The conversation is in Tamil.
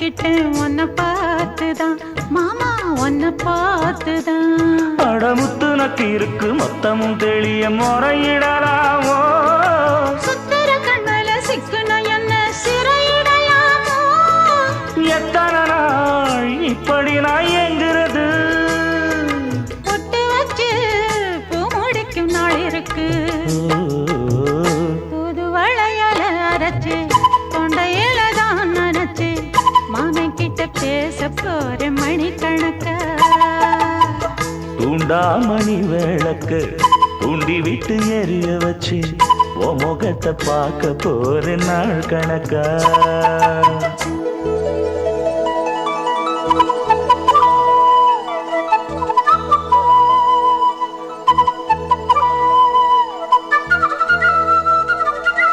ஒத்துக்கிட்டேன் உன்னை பார்த்துதான் மாமா உன்னை பார்த்துதான். அடமுத்து நக்கு இருக்கு மொத்தமும் தெளிய முறையிடலாமோ? சுத்தர கண்மல சிக்குன என்ன சிறையிடலாமோ? எத்தனை நாள் இப்படி நான் எங்கிறது? பொட்டு வச்சு பூ முடிக்கும் நாள் இருக்கு. புது வளையல அரைச்சு கொண்டையில தான் நினைச்சு மாமன் கிட்ட பேச போற மணிக்கணக்கா. தூண்டாமணி விளக்கு தூண்டி விட்டு எரிய வச்சு உன் முகத்தை பார்க்க போற நாள் கணக்கா.